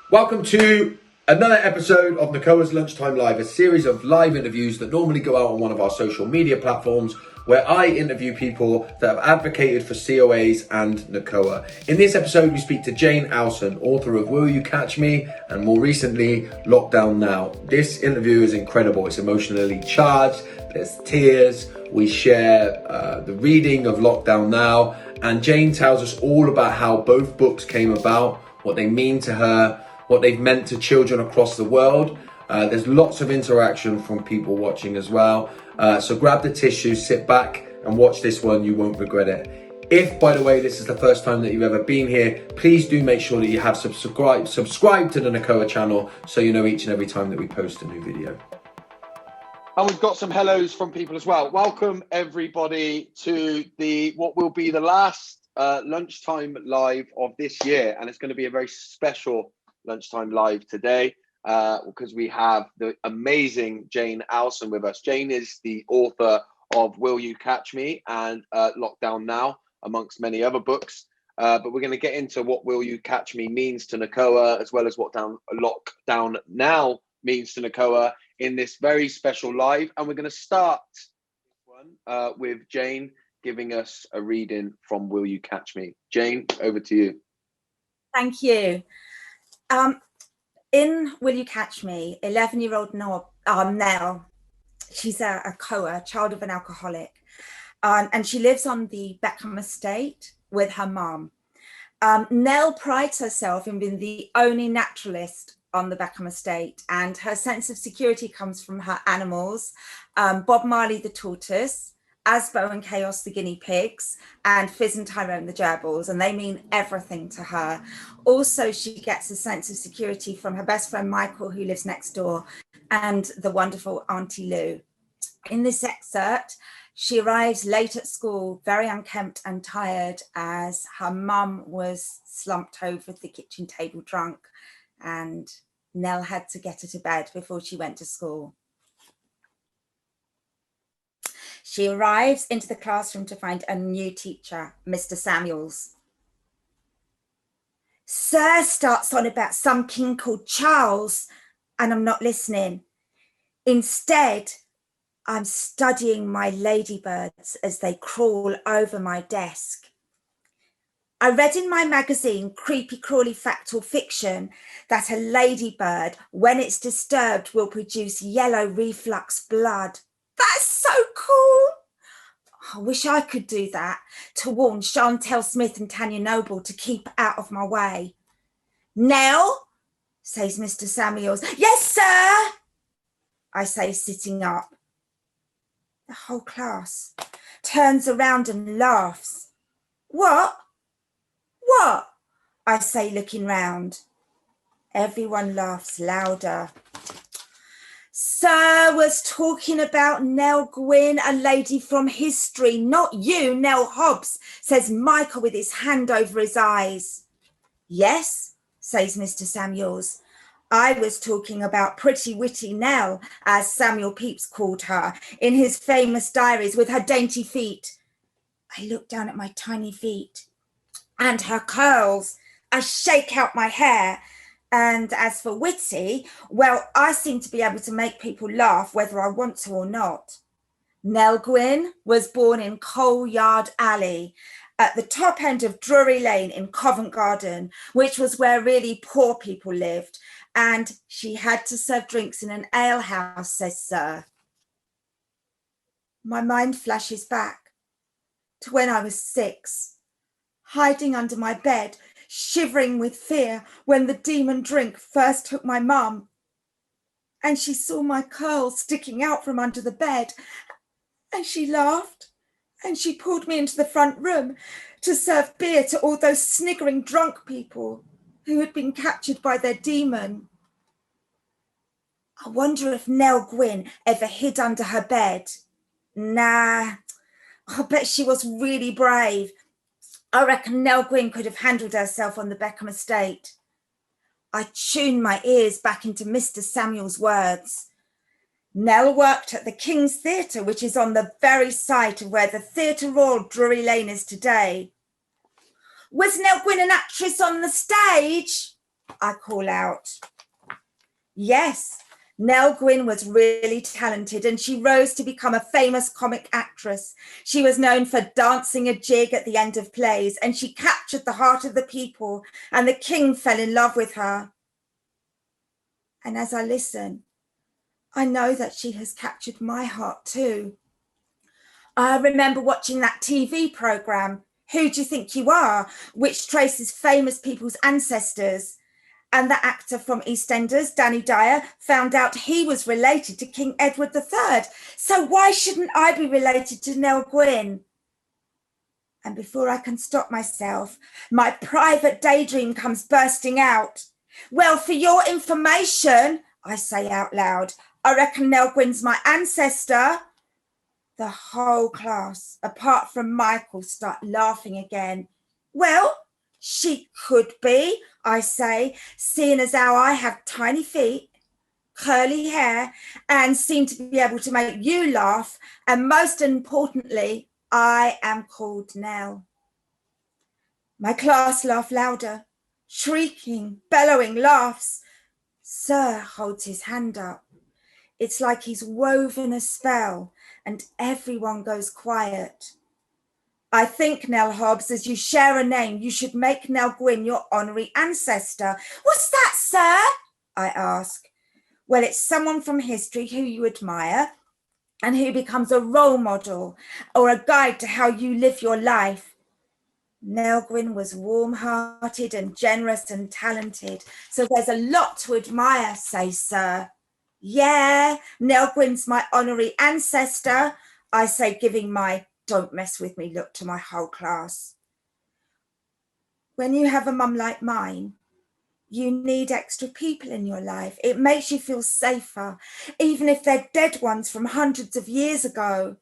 Welcome to another episode of COA's Lunchtime Live, a series of live interviews that normally go out on one of our social media platforms where I interview people that have advocated for COAs and COA. In this episode, we speak to Jane Elson, author of Will You Catch Me? And more recently, Lockdown Now. This interview is incredible. It's emotionally charged. There's tears. We share the reading of Lockdown Now. And Jane tells us all about how both books came about, what they mean to her, what they've meant to children across the world. There's lots of interaction from people watching as well. So grab the tissue, sit back and watch this one. You won't regret it. If, by the way, this is the first time that you've ever been here, please do make sure that you have subscribed to the COA channel so you know each and every time that we post a new video. And we've got some hellos from people as well. Welcome everybody to what will be the last lunchtime live of this year. And it's going to be a very special lunchtime live today because we have the amazing Jane Elson with us. Jane is the author of Will You Catch Me and Lockdown Now, amongst many other books. But we're going to get into what Will You Catch Me means to COA, as well as what Lockdown Now means to COA in this very special live. And we're going to start this one with Jane giving us a reading from Will You Catch Me. Jane, over to you. Thank you. In Will You Catch Me, 11-year-old Nell, she's a COA, child of an alcoholic, and she lives on the Beckham estate with her mum. Nell prides herself in being the only naturalist on the Beckham estate, and her sense of security comes from her animals, Bob Marley the tortoise, Asbo and Chaos the guinea pigs, and Fizz and Tyrone the gerbils, and they mean everything to her. Also, she gets a sense of security from her best friend Michael, who lives next door, and the wonderful Auntie Lou. In this excerpt, she arrives late at school, very unkempt and tired, as her mum was slumped over the kitchen table drunk, and Nell had to get her to bed before she went to school. She arrives into the classroom to find a new teacher, Mr. Samuels. Sir starts on about some king called Charles, and I'm not listening. Instead, I'm studying my ladybirds as they crawl over my desk. I read in my magazine, Creepy Crawly Fact or Fiction, that a ladybird, when it's disturbed, will produce yellow reflux blood. That's so cool. I wish I could do that, to warn Chantel Smith and Tanya Noble to keep out of my way. Nell, says Mr. Samuels. Yes, sir, I say, sitting up. The whole class turns around and laughs. What? What? I say, looking round. Everyone laughs louder. Sir was talking about Nell Gwynn, a lady from history, not you, Nell Hobbs, says Michael with his hand over his eyes. Yes, says Mr. Samuels. I was talking about Pretty Witty Nell, as Samuel Pepys called her, in his famous diaries, with her dainty feet. I look down at my tiny feet and her curls. I shake out my hair. And as for witty, well, I seem to be able to make people laugh whether I want to or not. Nell Gwynn was born in Coal Yard Alley, at the top end of Drury Lane in Covent Garden, which was where really poor people lived, and she had to serve drinks in an alehouse, says Sir. My mind flashes back to when I was 6, hiding under my bed, shivering with fear when the demon drink first took my mum. And she saw my curls sticking out from under the bed, and she laughed, and she pulled me into the front room to serve beer to all those sniggering drunk people who had been captured by their demon. I wonder if Nell Gwynn ever hid under her bed. Nah, I bet she was really brave. I reckon Nell Gwynn could have handled herself on the Beckham estate. I tuned my ears back into Mr. Samuel's words. Nell worked at the King's Theatre, which is on the very site of where the Theatre Royal Drury Lane is today. Was Nell Gwynn an actress on the stage? I call out. Yes, Nell Gwyn was really talented and she rose to become a famous comic actress. She was known for dancing a jig at the end of plays and she captured the heart of the people and the king fell in love with her. And as I listen, I know that she has captured my heart too. I remember watching that TV program, Who Do You Think You Are?, which traces famous people's ancestors. And the actor from EastEnders, Danny Dyer, found out he was related to King Edward III. So why shouldn't I be related to Nell Gwyn? And before I can stop myself, my private daydream comes bursting out. Well, for your information, I say out loud, I reckon Nell Gwyn's my ancestor. The whole class, apart from Michael, start laughing again. Well, she could be, I say, seeing as how I have tiny feet, curly hair, and seem to be able to make you laugh. And most importantly, I am called Nell. My class laugh louder, shrieking, bellowing laughs. Sir holds his hand up. It's like he's woven a spell and everyone goes quiet. I think, Nell Hobbs, as you share a name, you should make Nell Gwyn your honorary ancestor. What's that, sir? I ask. Well, it's someone from history who you admire and who becomes a role model or a guide to how you live your life. Nell Gwyn was warm-hearted and generous and talented, so there's a lot to admire, say sir. Yeah, Nell Gwyn's my honorary ancestor, I say, giving my don't mess with me look to my whole class. When you have a mum like mine, you need extra people in your life. It makes you feel safer, even if they're dead ones from hundreds of years ago.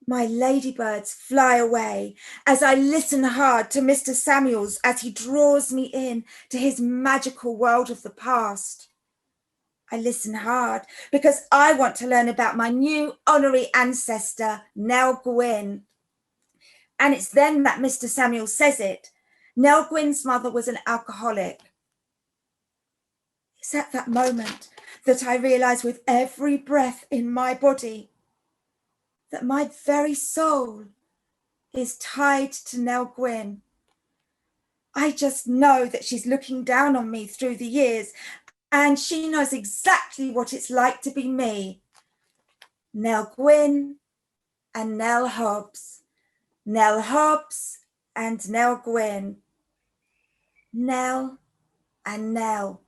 My ladybirds fly away as I listen hard to Mr. Samuels as he draws me in to his magical world of the past. I listen hard because I want to learn about my new honorary ancestor, Nell Gwyn. And it's then that Mr. Samuels says it. Nell Gwyn's mother was an alcoholic. It's at that moment that I realise with every breath in my body that my very soul is tied to Nell Gwyn. I just know that she's looking down on me through the years and she knows exactly what it's like to be me. Nell Gwyn and Nell Hobbs. Nell Hobbs and Nell Gwyn. Nell and Nell.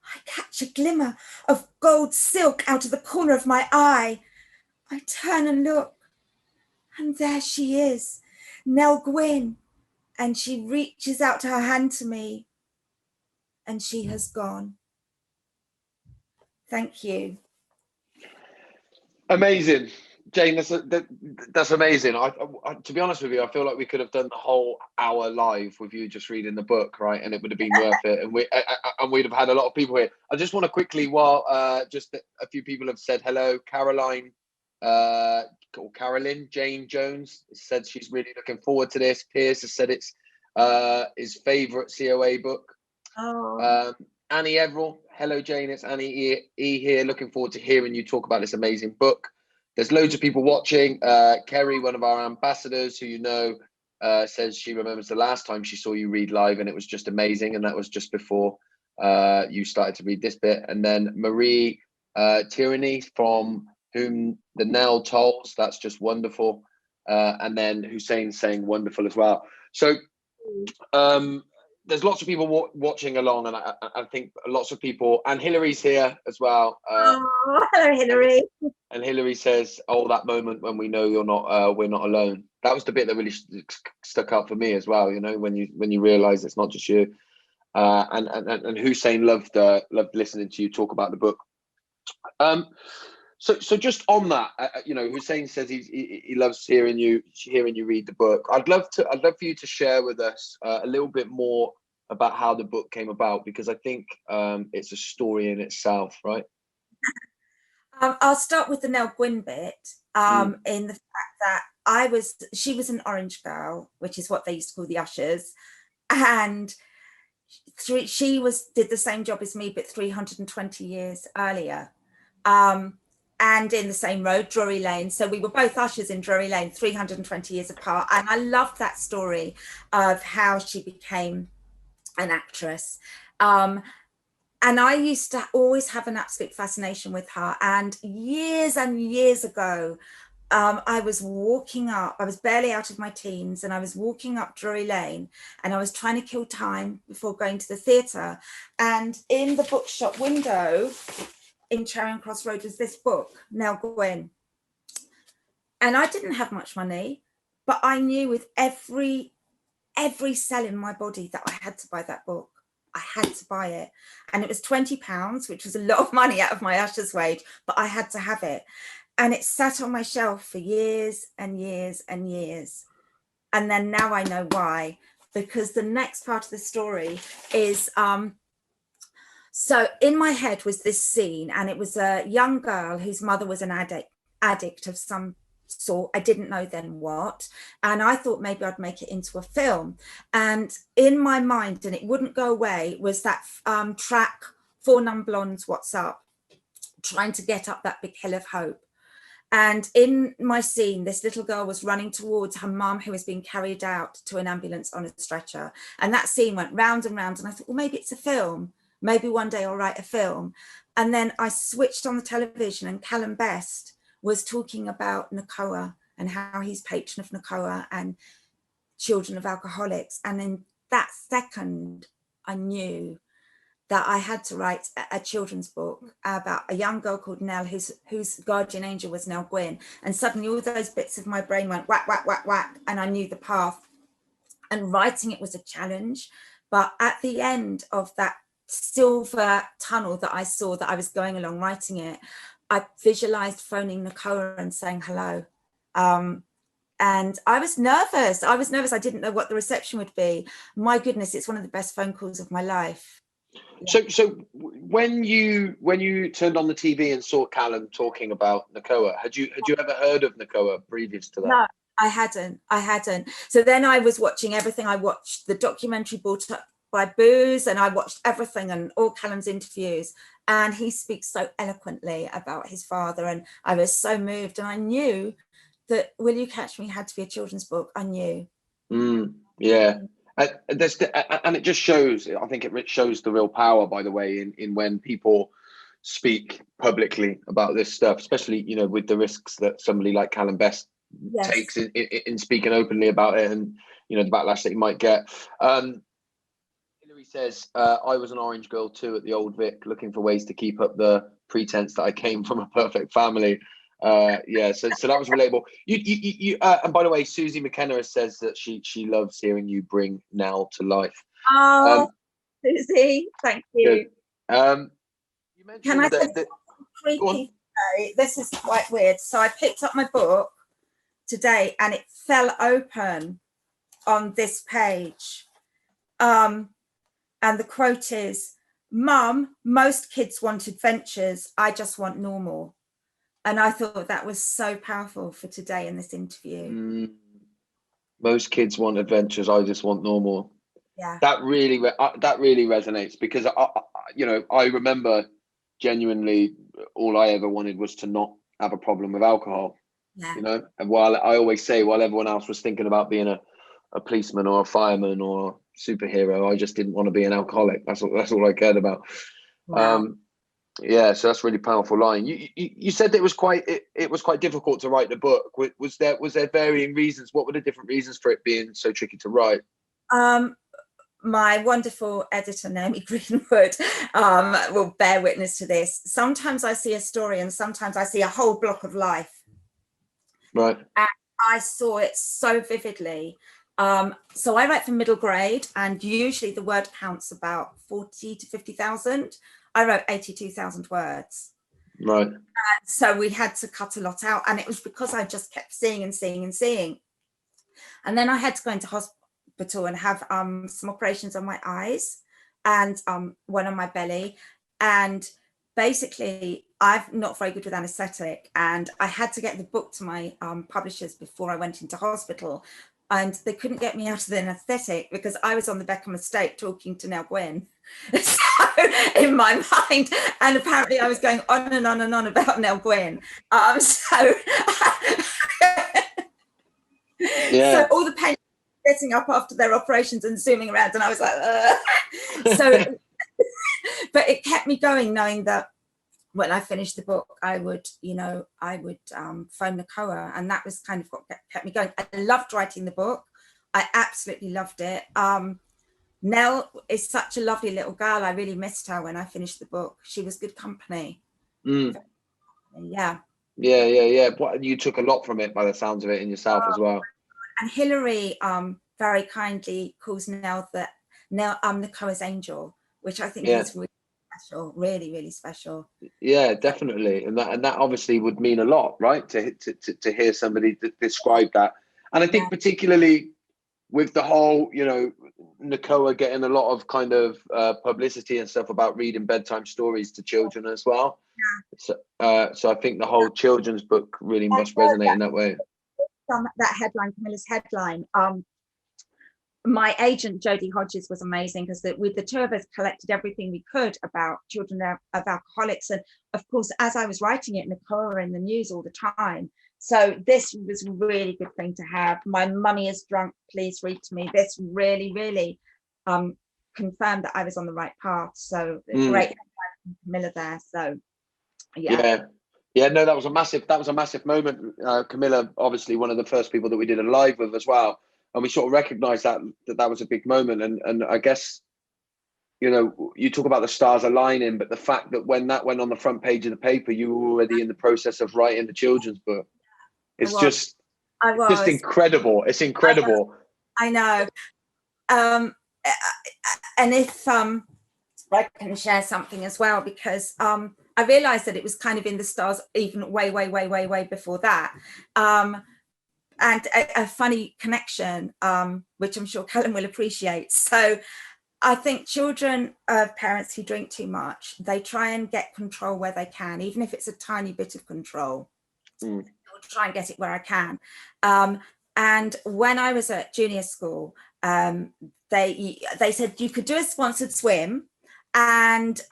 I catch a glimmer of gold silk out of the corner of my eye. I turn and look, and there she is, Nell Gwyn, and she reaches out her hand to me, and she has gone. Thank you. Amazing, Jane. That's amazing. I, to be honest with you, I feel like we could have done the whole hour live with you just reading the book, right? And it would have been worth it. And we'd have had a lot of people here. I just want to quickly, while just a few people have said hello. Caroline, or Carolyn, Jane Jones said she's really looking forward to this. Pierce has said it's his favourite COA book. Oh. Annie Everell, hello Jane, it's Annie E here. Looking forward to hearing you talk about this amazing book. There's loads of people watching. Kerry, one of our ambassadors, who you know, says she remembers the last time she saw you read live and it was just amazing, and that was just before you started to read this bit. And then Marie Tyranny, from whom the Nell tolls, that's just wonderful. And then Hussein saying wonderful as well. So there's lots of people watching along, and I think lots of people, and Hillary's here as well. Oh, hello, Hillary. And Hillary says, "Oh, that moment when we know we're not alone." That was the bit that really stuck out for me as well. You know, when you realise it's not just you. And Hussein loved listening to you talk about the book. So just on that, you know, Hussein says he loves hearing you read the book. I'd love for you to share with us a little bit more about how the book came about, because I think it's a story in itself, right? I'll start with the Nell Gwyn bit, in the fact that she was an orange girl, which is what they used to call the ushers, and did the same job as me, but 320 years earlier. And in the same road, Drury Lane. So we were both ushers in Drury Lane, 320 years apart. And I loved that story of how she became an actress. And I used to always have an absolute fascination with her. And years ago, I was barely out of my teens, and I was walking up Drury Lane, and I was trying to kill time before going to the theatre. And in the bookshop window in Charing Cross Road was this book, Nell Gwynn. And I didn't have much money, but I knew with every cell in my body that I had to buy that book. I had to buy it. And it was £20, which was a lot of money out of my usher's wage, but I had to have it. And it sat on my shelf for years and years and years. And then now I know why, because the next part of the story is, so in my head was this scene, and it was a young girl whose mother was an addict of some sort. I didn't know then what. And I thought maybe I'd make it into a film. And in my mind, and it wouldn't go away, was that track, Four Non Blondes, What's Up, trying to get up that big hill of hope. And in my scene, this little girl was running towards her mum, who was being carried out to an ambulance on a stretcher. And that scene went round and round. And I thought, well, maybe it's a film. Maybe one day I'll write a film. And then I switched on the television, and Callum Best was talking about NACOA and how he's patron of NACOA and children of alcoholics. And in that second, I knew that I had to write a children's book about a young girl called Nell, whose guardian angel was Nell Gwynn. And suddenly all those bits of my brain went whack, whack, whack, whack, and I knew the path. And writing it was a challenge. But at the end of that silver tunnel that I saw that I was going along writing it, I visualized phoning NACOA and saying hello. And I was nervous. I didn't know what the reception would be. My goodness, it's one of the best phone calls of my life. So when you turned on the TV and saw Callum talking about NACOA, had you ever heard of NACOA previous to that? No, I hadn't. So then I was watching everything. I watched the documentary brought up by Booze, and I watched everything and all Callum's interviews. And he speaks so eloquently about his father, and I was so moved. And I knew that Will You Catch Me had to be a children's book. I knew. Yeah. And it just shows, I think it shows the real power, by the way, in when people speak publicly about this stuff, especially, you know, with the risks that somebody like Callum Best takes in speaking openly about it, and, you know, the backlash that he might get. Hillary says, I was an orange girl too at the Old Vic, looking for ways to keep up the pretense that I came from a perfect family. Yeah, so that was relatable. You and by the way, Susie McKenna says that she loves hearing you bring Nell to life. Oh, Susie, thank you. You mentioned Can I say something creepy today? This is quite weird. So I picked up my book today, and it fell open on this page. And the quote is, "Mum, most kids want adventures. I just want normal." And I thought that was so powerful for today in this interview. Most kids want adventures. I just want normal. Yeah. That really resonates, because I remember genuinely all I ever wanted was to not have a problem with alcohol. Yeah. You know, and while everyone else was thinking about being a policeman or a fireman or a superhero, I just didn't want to be an alcoholic. That's all I cared about. Wow. Yeah, so that's a really powerful line. You said that it was quite difficult to write the book. Was there varying reasons? What were the different reasons for it being so tricky to write? My wonderful editor, Naomi Greenwood, will bear witness to this. Sometimes I see a story, and sometimes I see a whole block of life. Right. And I saw it so vividly. So I write for middle grade, and usually the word count's about 40 to 50,000. I wrote 82,000 words. Right. And so we had to cut a lot out, and it was because I just kept seeing and seeing and seeing. And then I had to go into hospital and have some operations on my eyes and one on my belly. And basically, I'm not very good with anaesthetic, and I had to get the book to my publishers before I went into hospital. and they couldn't get me out of the anaesthetic because I was on the Beckham estate talking to Nell Gwynn. So in my mind, and apparently I was going on and on and on about Nell Gwynn. So Yeah. so all the patients getting up after their operations and zooming around, and I was like, so, but it kept me going, knowing that when I finished the book, I would phone the COA, and that was kind of what kept me going. I loved writing the book. I absolutely loved it. Nell is such a lovely little girl. I really missed her when I finished the book. She was good company. Yeah. But you took a lot from it by the sounds of it in yourself as well. And Hilary very kindly calls Nell the COA's angel, which I think is really special, really, really special. Yeah, definitely. And that obviously would mean a lot, right? To hear somebody describe that. And I think particularly with the whole, COA getting a lot of kind of publicity and stuff about reading bedtime stories to children as well. Yeah. So I think the whole children's book really must resonate in that way. That headline, Camilla's headline, my agent Jodie Hodges was amazing, because with the two of us collected everything we could about children of alcoholics, and of course as I was writing it, COA in the news all the time, so this was a really good thing to have. My mummy is drunk, please read to me. This really confirmed that I was on the right path. So great headline from Camilla there. So no, that was a massive moment. Camilla, obviously one of the first people that we did a live with as well, and we sort of recognized that was a big moment. And I guess, you talk about the stars aligning, but the fact that when that went on the front page of the paper, you were already in the process of writing the children's book. It's just incredible. It's incredible. I know. And if I can share something as well, because I realized that it was kind of in the stars even way before that. And a funny connection, which I'm sure Callum will appreciate. So I think children of parents who drink too much, they try and get control where they can, even if it's a tiny bit of control. I'll try and get it where I can. And when I was at junior school, they said you could do a sponsored swim, and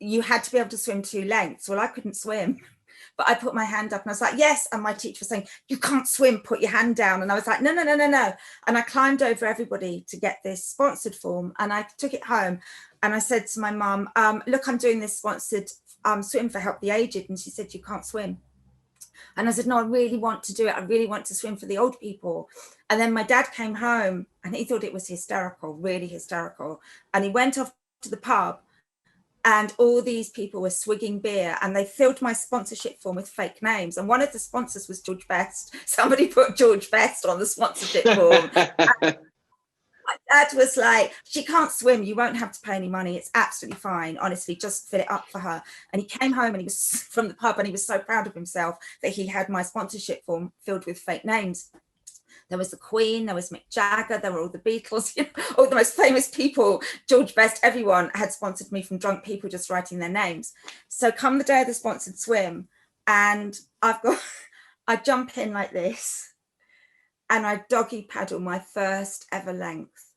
you had to be able to swim 2 lengths. Well, I couldn't swim, but I put my hand up and I was like, yes. And my teacher was saying, you can't swim, put your hand down. And I was like, no. And I climbed over everybody to get this sponsored form. And I took it home and I said to my mum, look, I'm doing this sponsored swim for Help the Aged. And she said, you can't swim. And I said, no, I really want to do it. I really want to swim for the old people. And then my dad came home and he thought it was hysterical, really hysterical. And he went off to the pub, and all these people were swigging beer, and they filled my sponsorship form with fake names. And one of the sponsors was George Best. Somebody put George Best on the sponsorship form. My dad was like, she can't swim. You won't have to pay any money. It's absolutely fine. Honestly, just fill it up for her. And he came home and he was from the pub, and he was so proud of himself that he had my sponsorship form filled with fake names. There was the Queen, there was Mick Jagger, there were all the Beatles, all the most famous people, George Best, everyone had sponsored me from drunk people just writing their names. So come the day of the sponsored swim, and I jump in like this, and I doggy paddle my first ever length.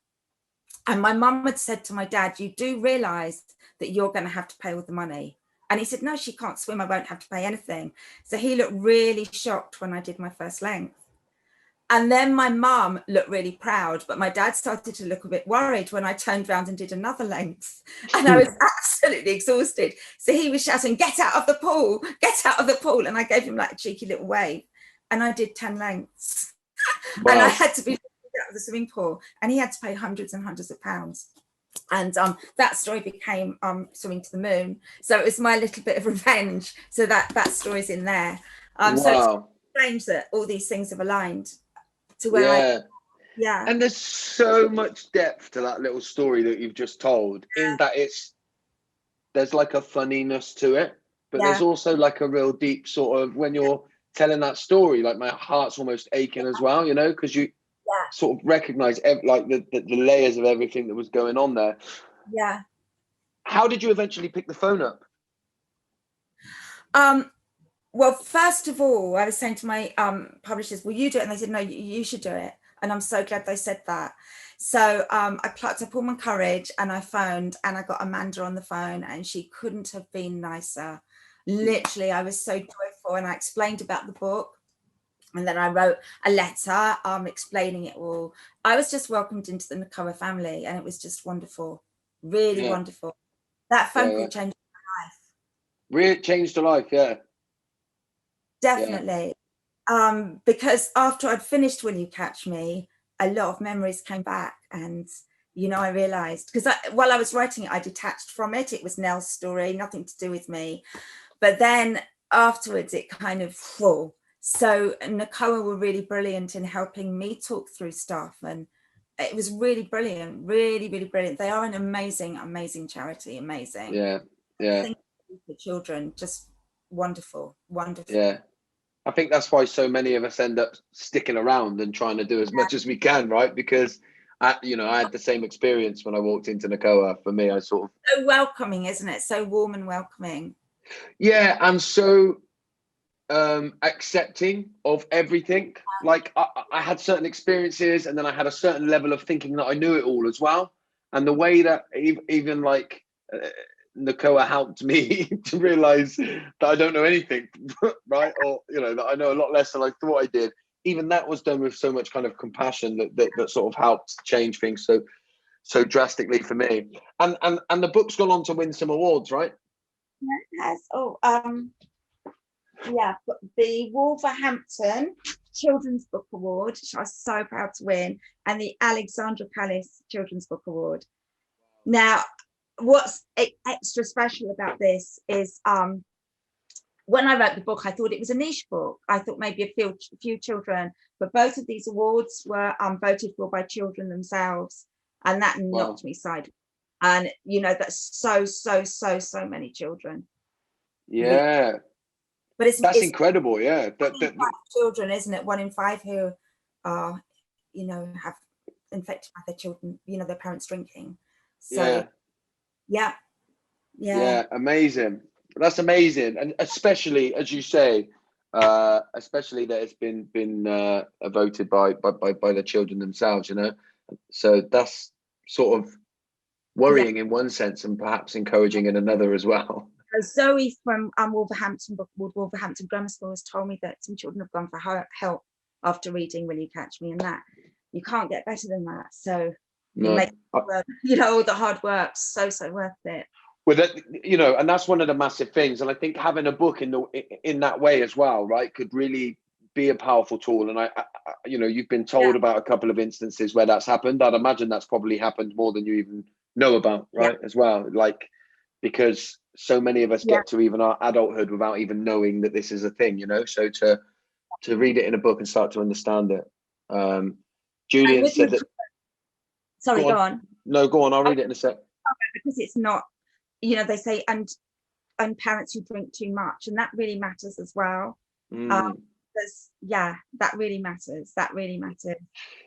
And my mum had said to my dad, you do realise that you're going to have to pay all the money? And he said, no, she can't swim, I won't have to pay anything. So he looked really shocked when I did my first length. And then my mum looked really proud, but my dad started to look a bit worried when I turned around and did another length. And I was absolutely exhausted. So he was shouting, get out of the pool, get out of the pool. And I gave him like a cheeky little wave, and I did 10 lengths. Wow. And I had to be out of the swimming pool, and he had to pay hundreds and hundreds of pounds. And that story became Swimming to the Moon. So it was my little bit of revenge. So that story's in there. Wow. So it's strange that all these things have aligned to where And there's so much depth to that little story that you've just told, in that there's like a funniness to it, but there's also like a real deep sort of, when you're telling that story, like my heart's almost aching as well, because you sort of recognize like the layers of everything that was going on there. How did you eventually pick the phone up? Well, first of all, I was saying to my publishers, will you do it? And they said, no, you should do it. And I'm so glad they said that. So I plucked up all my courage and I phoned, and I got Amanda on the phone, and she couldn't have been nicer. Literally, I was so joyful, and I explained about the book. And then I wrote a letter explaining it all. I was just welcomed into the ACOA family, and it was just wonderful, really wonderful. That phone call changed my life. Really changed your life, yeah. Definitely. Because after I'd finished Will You Catch Me, a lot of memories came back, and I realized, because while I was writing it, I detached from it. It was Nell's story, nothing to do with me. But then afterwards, it kind of full. So ACOA were really brilliant in helping me talk through stuff, and it was really brilliant, really, really brilliant. They are an amazing, amazing charity, amazing. Yeah. For children, just wonderful, wonderful. Yeah. I think that's why so many of us end up sticking around and trying to do as much as we can, right? Because I had the same experience when I walked into ACOA. For me, I sort of so welcoming, isn't it? So warm and welcoming. Yeah, and so accepting of everything. Like I had certain experiences, and then I had a certain level of thinking that I knew it all as well. And the way that even like ACOA helped me to realize that I don't know anything, right? Or that I know a lot less than I thought I did. Even that was done with so much kind of compassion that sort of helped change things so drastically for me. And the book's gone on to win some awards, right? It has. The Wolverhampton Children's Book Award, which I was so proud to win, and the Alexandra Palace Children's Book Award. Now, what's extra special about this is when I wrote the book, I thought it was a niche book. I thought maybe a few children, but both of these awards were voted for by children themselves, and that knocked me sideways. And that's so many children. Yeah. But it's incredible, yeah. Children, isn't it? 1 in 5 who are, have infected by their children, their parents drinking. So, yeah, amazing. That's amazing, and especially as you say, especially that it's been voted by the children themselves. So that's sort of worrying in one sense, and perhaps encouraging in another as well. Zoe from Wolverhampton Grammar School has told me that some children have gone for help after reading Will You Catch Me, and that you can't get better than that. So you make all the hard work so worth it. Well, and that's one of the massive things, and I think having a book in that way as well, right, could really be a powerful tool. And I you've been told about a couple of instances where that's happened. I'd imagine that's probably happened more than you even know about, right? As well, like, because so many of us get to even our adulthood without even knowing that this is a thing, so to read it in a book and start to understand it. Julian said that. Sorry, go on. No, go on, I'll read it in a sec. Because it's not, they say and parents who drink too much, and that really matters as well. Because that really matters.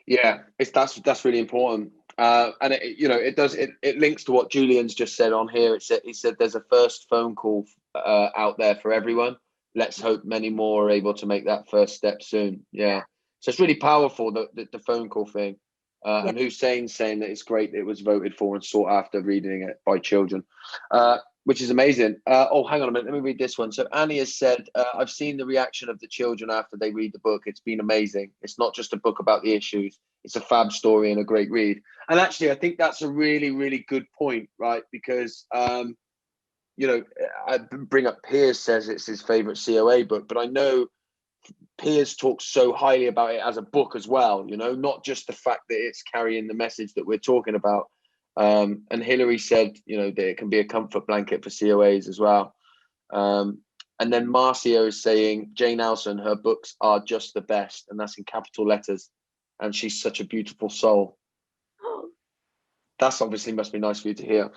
Yeah, that's really important. And it links to what Julian's just said on here. He said there's a first phone call out there for everyone. Let's hope many more are able to make that first step soon. Yeah, so it's really powerful, the phone call thing. And Hussein's saying that it's great that it was voted for and sought after reading it by children, which is amazing. Hang on a minute, let me read this one. So Annie has said, I've seen the reaction of the children after they read the book. It's been amazing. It's not just a book about the issues. It's a fab story and a great read. And actually, I think that's a really, really good point, right? Because, I bring up Piers says it's his favorite COA book, but I know Piers talks so highly about it as a book as well, not just the fact that it's carrying the message that we're talking about. And Hilary said, that it can be a comfort blanket for COAs as well. And then Marcia is saying, Jane Elson, her books are just the best, and that's in capital letters. And she's such a beautiful soul. That's obviously must be nice for you to hear.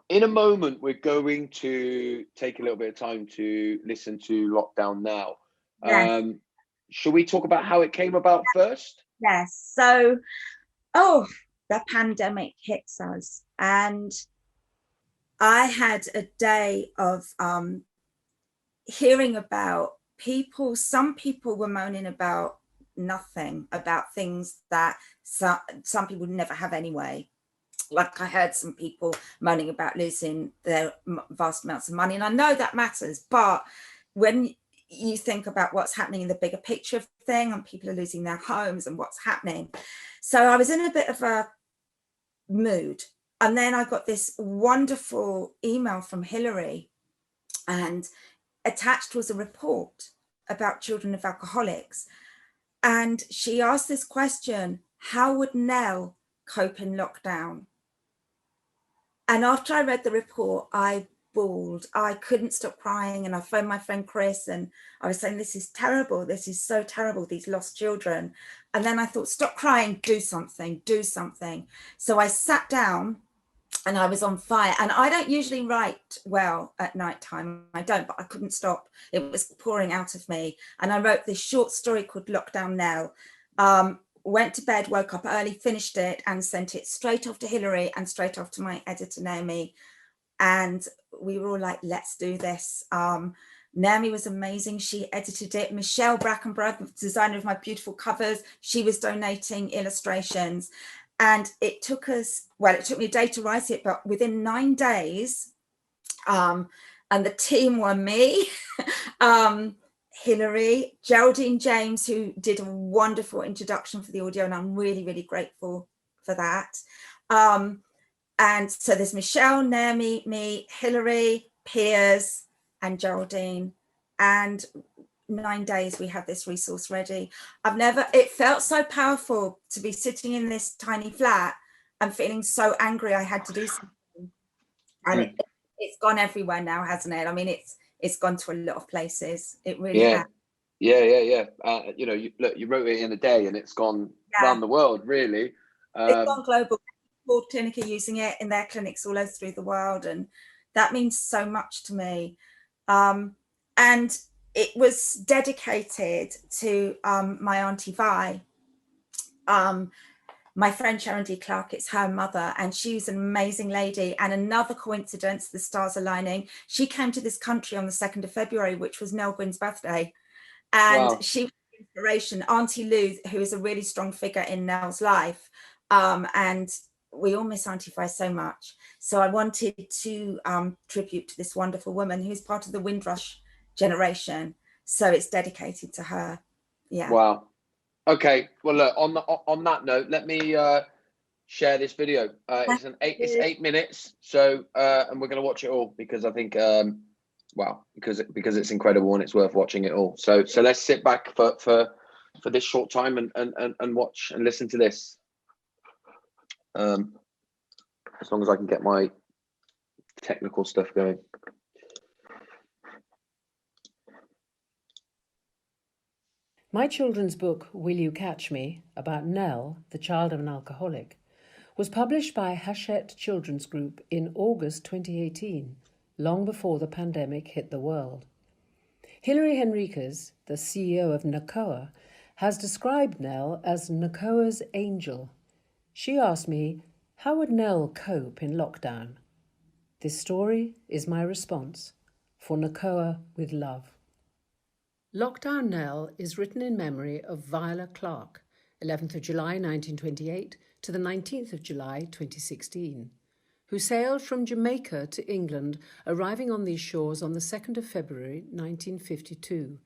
In a moment, we're going to take a little bit of time to listen to Lockdown Now. Yes. Should we talk about how it came about first? Yes. So, the pandemic hits us, and I had a day of hearing about people. Some people were moaning about nothing about things that some people never have anyway. Like I heard some people moaning about losing their vast amounts of money, and I know that matters, but when you think about what's happening in the bigger picture of thing, and people are losing their homes and what's happening. So I was in a bit of a mood, and then I got this wonderful email from Hillary, and attached was a report about children of alcoholics. And she asked this question: how would Nell cope in lockdown? And after I read the report, I bawled. I couldn't stop crying. And I phoned my friend Chris, and I was saying, this is terrible. This is so terrible, these lost children. And then I thought, stop crying, do something, do something. So I sat down and I was on fire. And I don't usually write well at nighttime. I don't, but I couldn't stop. It was pouring out of me. And I wrote this short story called Lockdown Nell. Went to bed, woke up early, finished it, and sent it straight off to Hillary and straight off to my editor, Naomi. And we were all like, let's do this. Naomi was amazing. She edited it. Michelle Brackenborough, the designer of my beautiful covers, she was donating illustrations. And it took me a day to write it, but within 9 days, and the team were me, Hillary, Geraldine James, who did a wonderful introduction for the audio, and I'm really, really grateful for that. And so there's Michelle, Naomi, me, Hillary, Piers, and Geraldine. And 9 days we had this resource ready. It felt so powerful to be sitting in this tiny flat and feeling so angry I had to do something. And it's gone everywhere now, hasn't it? I mean, it's gone to a lot of places. It really has. Yeah. You know, you wrote it in a day, and it's gone around the world, really. It's gone global. Ford Clinic are using it in their clinics all over through the world, and that means so much to me. And it was dedicated to my Auntie Vi. My friend Sharon D. Clark, it's her mother, and she's an amazing lady. And another coincidence, the stars aligning, she came to this country on the 2nd of February, which was Nell Gwynn's birthday. And she was inspiration. Auntie Lou, who is a really strong figure in Nell's life. And we all miss Auntie Vi so much. So I wanted to tribute to this wonderful woman who's part of the Windrush generation. So it's dedicated to her. Yeah. Wow. Okay. Well, look, on that note, let me share this video. It's 8 minutes. So and we're going to watch it all, because I think because it's incredible and it's worth watching it all. So let's sit back for this short time and watch and listen to this. As long as I can get my technical stuff going. My children's book, Will You Catch Me?, about Nell, the child of an alcoholic, was published by Hachette Children's Group in August 2018, long before the pandemic hit the world. Hilary Henriquez, the CEO of NACOA, has described Nell as NACOA's angel. She asked me, how would Nell cope in lockdown? This story is my response, for NACOA with love. Lockdown Nell is written in memory of Viola Clark, 11th of July 1928 to the 19th of July 2016, who sailed from Jamaica to England, arriving on these shores on the 2nd of February 1952,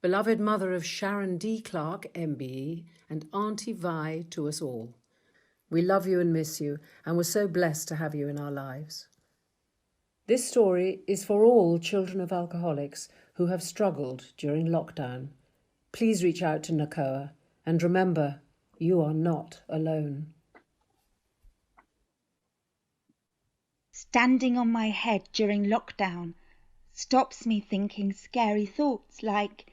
beloved mother of Sharon D. Clark, MBE, and Auntie Vi to us all. We love you and miss you, and we're so blessed to have you in our lives. This story is for all children of alcoholics who have struggled during lockdown. Please reach out to NACOA, and remember, you are not alone. Standing on my head during lockdown stops me thinking scary thoughts like,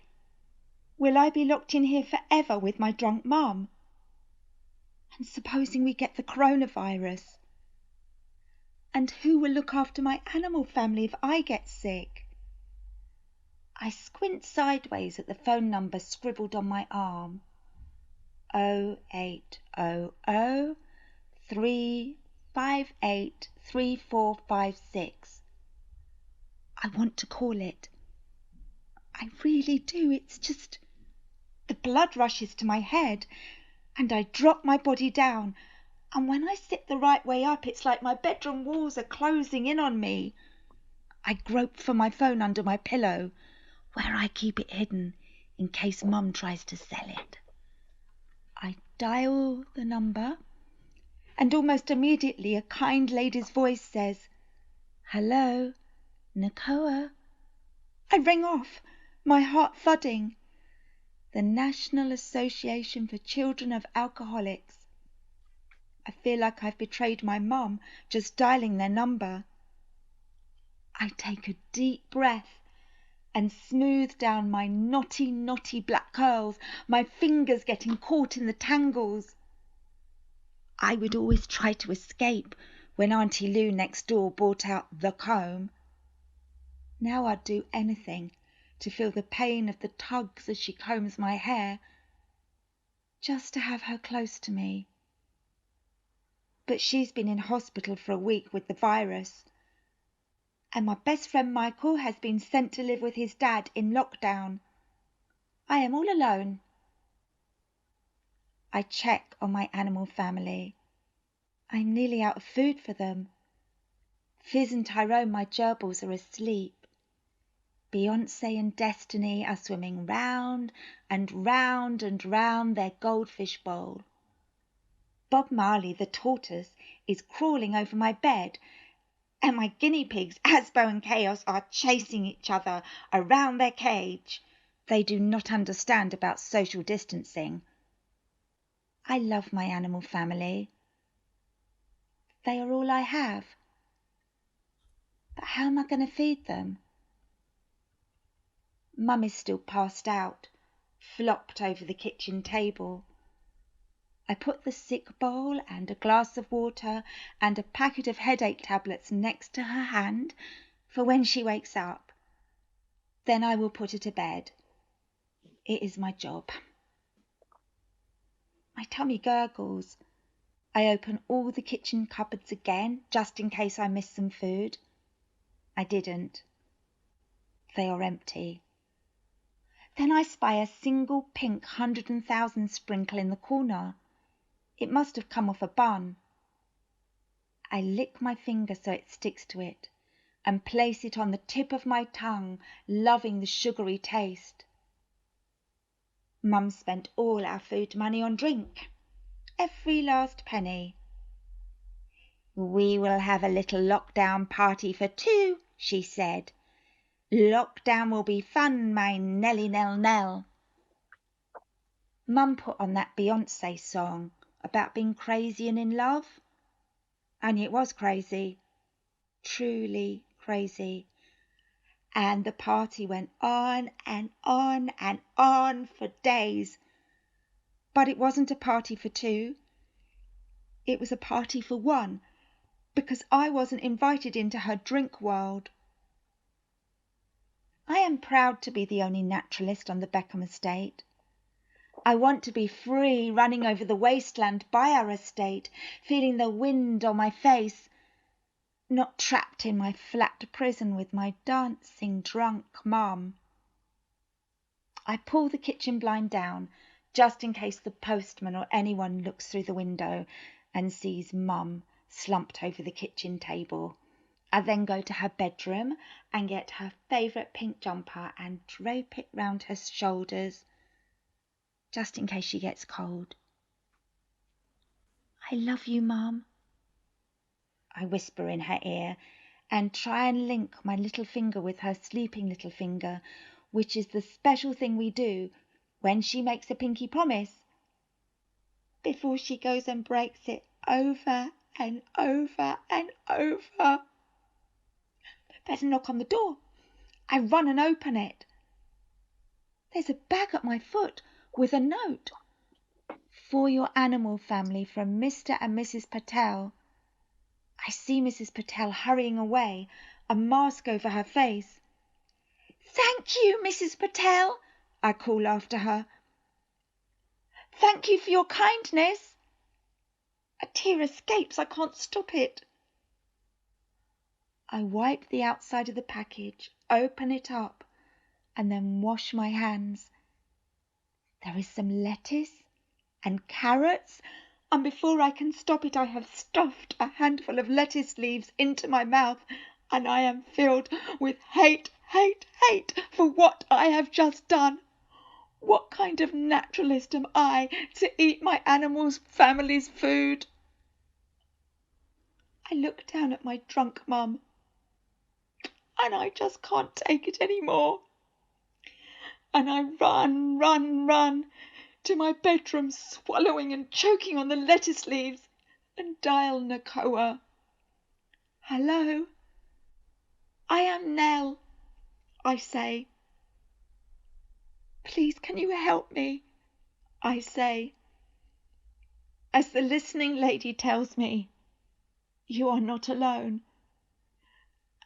will I be locked in here forever with my drunk mum? And supposing we get the coronavirus? And who will look after my animal family if I get sick? I squint sideways at the phone number scribbled on my arm. 0800 358 3456. I want to call it. I really do. It's just The blood rushes to my head, and I drop my body down, and when I sit the right way up, it's like my bedroom walls are closing in on me. I grope for my phone under my pillow, where I keep it hidden in case Mum tries to sell it. I dial the number, and almost immediately a kind lady's voice says, "Hello, NACOA." I ring off, my heart thudding. The National Association for Children of Alcoholics. I feel like I've betrayed my mum just dialing their number. I take a deep breath and smooth down my knotty black curls, my fingers getting caught in the tangles. I would always try to escape when Auntie Lou next door brought out the comb. Now I'd do anything to feel the pain of the tugs as she combs my hair, just to have her close to me. But she's been in hospital for a week with the virus, and my best friend Michael has been sent to live with his dad in lockdown. I am all alone. I check on my animal family. I'm nearly out of food for them. Fizz and Tyrone, my gerbils, are asleep. Beyonce and Destiny are swimming round and round and round their goldfish bowl. Bob Marley, the tortoise, is crawling over my bed, and my guinea pigs, Asbo and Chaos, are chasing each other around their cage. They do not understand about social distancing. I love my animal family. They are all I have. But how am I going to feed them? Mum is still passed out, flopped over the kitchen table. I put the sick bowl and a glass of water and a packet of headache tablets next to her hand for when she wakes up. Then I will put her to bed. It is my job. My tummy gurgles. I open all the kitchen cupboards again, just in case I miss some food. I didn't. They are empty. Then I spy a single pink 100,000 sprinkle in the corner. It must have come off a bun. I lick my finger so it sticks to it and place it on the tip of my tongue, loving the sugary taste. Mum spent all our food money on drink. Every last penny. "We will have a little lockdown party for two," she said. "Lockdown will be fun, my Nelly Nell Nell." Mum put on that Beyonce song about being crazy and in love. And it was crazy. Truly crazy. And the party went on and on and on for days. But it wasn't a party for two. It was a party for one, because I wasn't invited into her drink world. I am proud to be the only naturalist on the Beckham estate. I want to be free, running over the wasteland by our estate, feeling the wind on my face, not trapped in my flat prison with my dancing drunk mum. I pull the kitchen blind down, just in case the postman or anyone looks through the window and sees Mum slumped over the kitchen table. I then go to her bedroom and get her favourite pink jumper and drape it round her shoulders, just in case she gets cold. "I love you, Mum," I whisper in her ear and try and link my little finger with her sleeping little finger, which is the special thing we do when she makes a pinky promise, before she goes and breaks it over and over and over. Better knock on the door. I run and open it. There's a bag at my foot with a note. "For your animal family, from Mr. and Mrs. Patel." I see Mrs. Patel hurrying away, a mask over her face. "Thank you, Mrs. Patel," I call after her. "Thank you for your kindness." A tear escapes, I can't stop it. I wipe the outside of the package, open it up, and then wash my hands. There is some lettuce and carrots, and before I can stop it, I have stuffed a handful of lettuce leaves into my mouth, and I am filled with hate, hate, hate for what I have just done. What kind of naturalist am I to eat my animals' family's food? I look down at my drunk mum, and I just can't take it anymore. And I run to my bedroom, swallowing and choking on the lettuce leaves, and dial ACOA. Hello? I am Nell, I say. Please, can you help me? I say. As the listening lady tells me, you are not alone.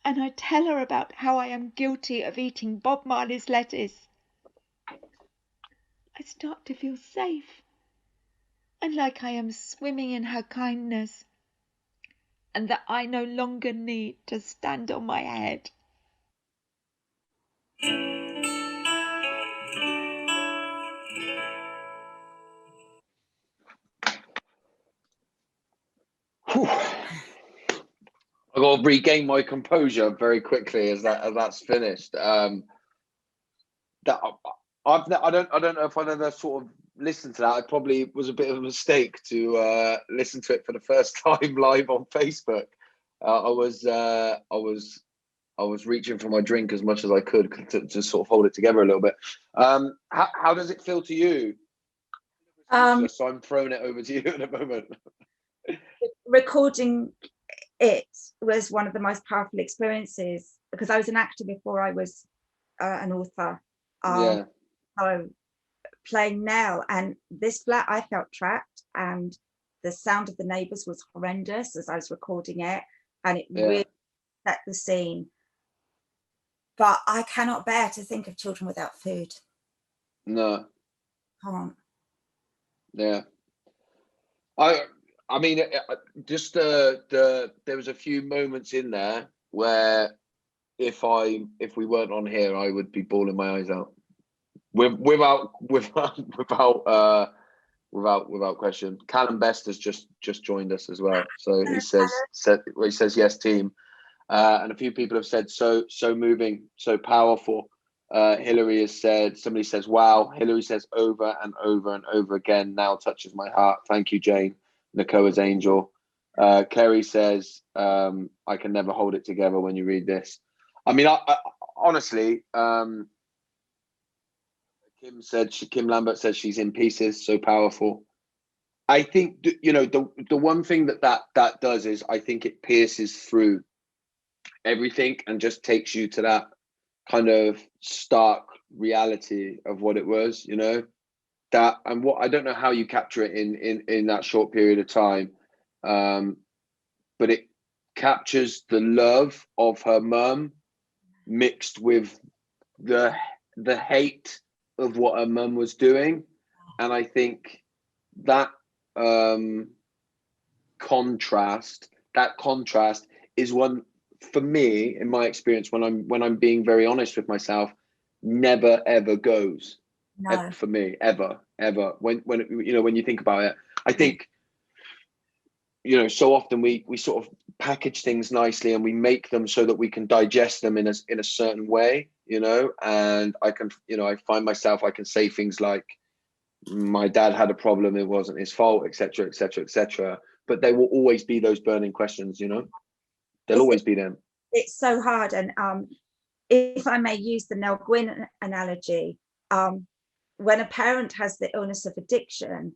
And I tell her about how I am guilty of eating Bob Marley's lettuce. I start to feel safe, and like I am swimming in her kindness, and that I no longer need to stand on my head. Whew. I got to regain my composure very quickly as that's finished. That I don't know if I've ever sort of listened to that. It probably was a bit of a mistake to listen to it for the first time live on Facebook. I was reaching for my drink as much as I could to sort of hold it together a little bit. How does it feel to you? So I'm throwing it over to you at the moment. Recording it was one of the most powerful experiences, because I was an actor before I was an author. Yeah. So playing Nell, and this flat, I felt trapped, and the sound of the neighbours was horrendous as I was recording it, and it really set the scene. But I cannot bear to think of children without food. No. Can't. Yeah. I mean, just there was a few moments in there where if we weren't on here, I would be bawling my eyes out. Without question. Callum Best has just joined us as well. So he says yes, team. And a few people have said so moving, so powerful. Hillary has said, somebody says, wow. Hillary says over and over and over again, now touches my heart. Thank you, Jane. ACOA's angel. Kerry says, I can never hold it together when you read this. I mean, I honestly, Kim Lambert says she's in pieces, so powerful. I think, the one thing that does is I think it pierces through everything and just takes you to that kind of stark reality of what it was, that, and what, I don't know how you capture it in that short period of time, but it captures the love of her mum mixed with the hate of what her mum was doing. And I think that contrast is one, for me, in my experience, when I'm being very honest with myself, never ever goes. No. For me, ever when you think about it, I think so often we sort of package things nicely and we make them so that we can digest them in a certain way, and I can, I find myself, I can say things like, my dad had a problem, it wasn't his fault, etc., etc., etc. But there will always be those burning questions, there'll always be them. It's so hard. And if I may use the Nell Gwyn analogy, when a parent has the illness of addiction,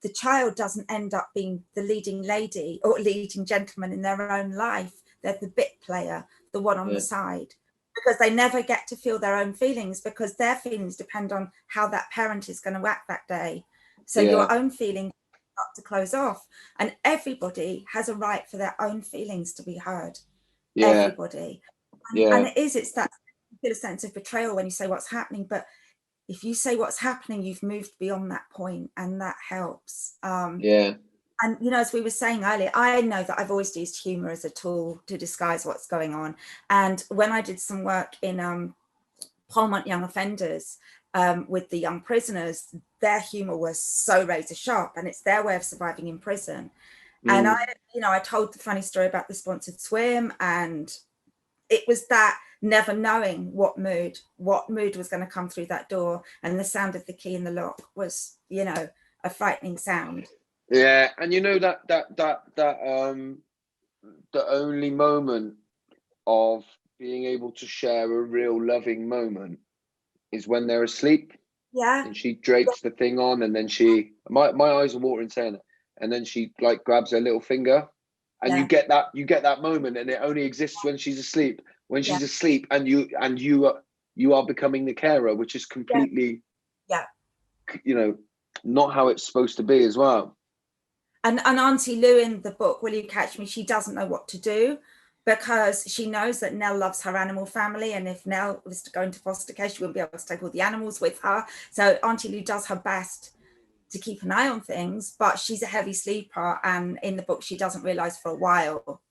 the child doesn't end up being the leading lady or leading gentleman in their own life. They're the bit player, the one on the side, because they never get to feel their own feelings, because their feelings depend on how that parent is going to act that day. So your own feelings start to close off, and everybody has a right for their own feelings to be heard. Everybody. And it's that you feel a sense of betrayal when you say what's happening, but if you say what's happening, you've moved beyond that point, and that helps. And as we were saying earlier, I know that I've always used humor as a tool to disguise what's going on. And when I did some work in Parliament Young Offenders, with the young prisoners, their humor was so razor sharp, and it's their way of surviving in prison. And I told the funny story about the sponsored swim, and it was that never knowing what mood was going to come through that door, and the sound of the key in the lock was, a frightening sound. Yeah, and the only moment of being able to share a real loving moment is when they're asleep. Yeah. And she drapes the thing on, and then my eyes are watering saying it, and then she like grabs her little finger, and you get that moment, and it only exists when she's asleep. When she's asleep, and you are becoming the carer, which is completely not how it's supposed to be as well. And Auntie Lou in the book, Will You Catch Me? She doesn't know what to do, because she knows that Nell loves her animal family, and if Nell was to go into foster care, she wouldn't be able to take all the animals with her. So Auntie Lou does her best to keep an eye on things, but she's a heavy sleeper, and in the book she doesn't realize for a while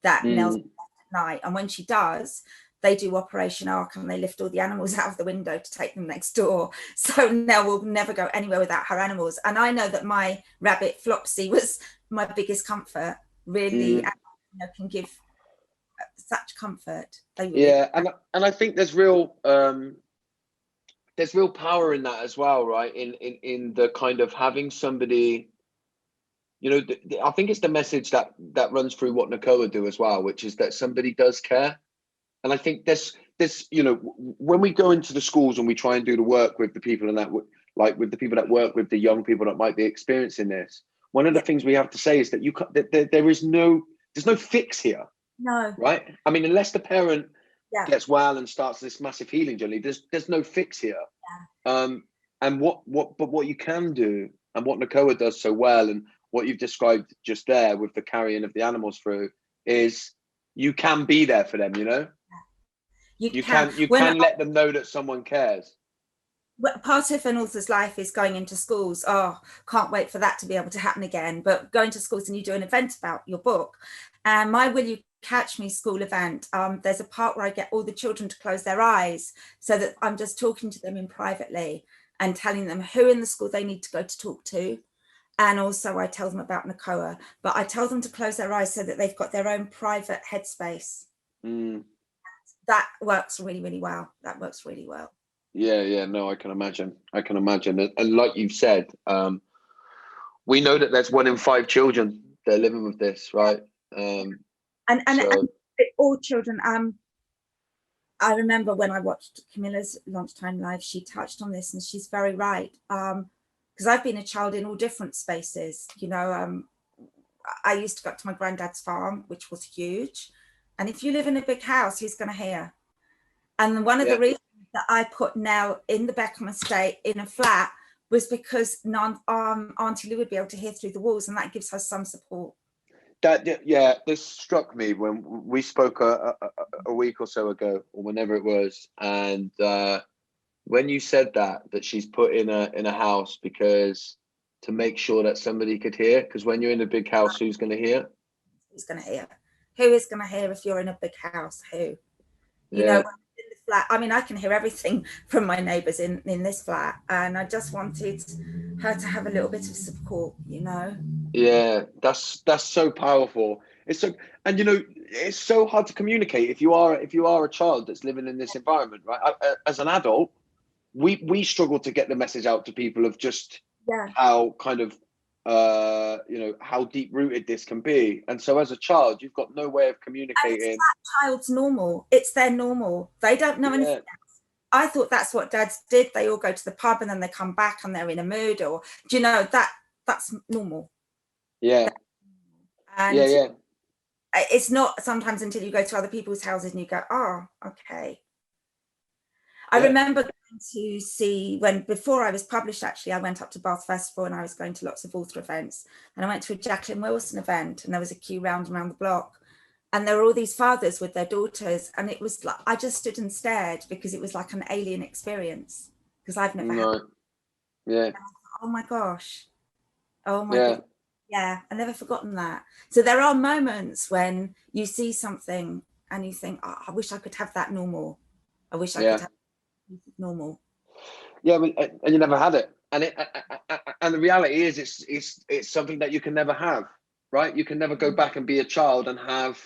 that Nell's at night. And when she does, they do Operation Ark, and they lift all the animals out of the window to take them next door. So Nell will never go anywhere without her animals. And I know that my rabbit Flopsy was my biggest comfort, really, and, can give such comfort. And I think there's real power in that as well, right? In the kind of having somebody, I think it's the message that runs through what NACOA do as well, which is that somebody does care. And I think this, when we go into the schools and we try and do the work with the people, and that, like with the people that work with the young people that might be experiencing this, one of the things we have to say is that there's no fix here. No. Right? I mean, unless the parent gets well and starts this massive healing journey, there's no fix here. And what you can do, and what NACOA does so well, and what you've described just there with the carrying of the animals through, is you can be there for them. You can let them know that someone cares. Part of an author's life is going into schools. Oh, can't wait for that to be able to happen again. But going to schools, and you do an event about your book. And my Will You Catch Me school event, there's a part where I get all the children to close their eyes, so that I'm just talking to them in privately and telling them who in the school they need to go to talk to. And also I tell them about NACOA, but I tell them to close their eyes so that they've got their own private headspace. That works really, really well. That works really well. Yeah, no, I can imagine. And like you've said, we know that there's 1 in 5 children that are living with this, right? And all children. I remember when I watched Camilla's Lunchtime Live, she touched on this, and she's very right. Because I've been a child in all different spaces. I used to go up to my granddad's farm, which was huge. And if you live in a big house, who's going to hear? And one of the reasons that I put Nell in the Beckham estate in a flat was because Auntie Lou would be able to hear through the walls, and that gives her some support. This struck me when we spoke a week or so ago, or whenever it was, and when you said that she's put in a house because to make sure that somebody could hear, because when you're in a big house, who's going to hear? Who's going to hear? Who is going to hear if you're in a big house? Who? You know, in the flat. I mean, I can hear everything from my neighbours in this flat, and I just wanted her to have a little bit of support. Yeah, that's so powerful. It's so hard to communicate if you are a child that's living in this environment, right? As an adult, we struggle to get the message out to people of just how kind of how deep rooted this can be. And so as a child, you've got no way of communicating. And it's that child's normal. It's their normal. They don't know anything else. I thought that's what dads did. They all go to the pub and then they come back and they're in a mood, or that's normal. Yeah. And it's not sometimes until you go to other people's houses and you go, oh, okay. I remember going to see, before I was published, actually, I went up to Bath Festival and I was going to lots of author events, and I went to a Jacqueline Wilson event, and there was a queue round and around the block, and there were all these fathers with their daughters, and it was like, I just stood and stared, because it was like an alien experience, because I've never had it. Yeah. Oh my gosh. Oh my God. Yeah, I've never forgotten that. So there are moments when you see something and you think, oh, I wish I could have that normal. I wish I could have normal. Yeah, and you never had it, and the reality is, it's something that you can never have, right? You can never go back and be a child and have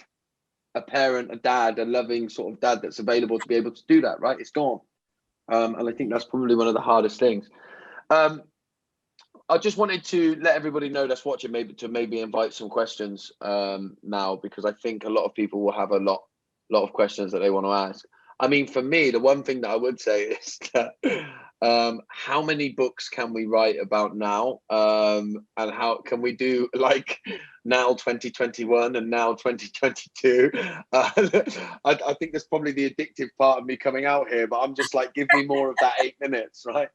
a parent, a dad, a loving sort of dad that's available to be able to do that, right? It's gone, and I think that's probably one of the hardest things. I just wanted to let everybody know that's watching, maybe invite some questions now, because I think a lot of people will have a lot of questions that they want to ask. I mean, for me, the one thing that I would say is that how many books can we write about now? And how can we do like now 2021 and now 2022? I think that's probably the addictive part of me coming out here, but I'm just like, give me more of that 8 minutes, right?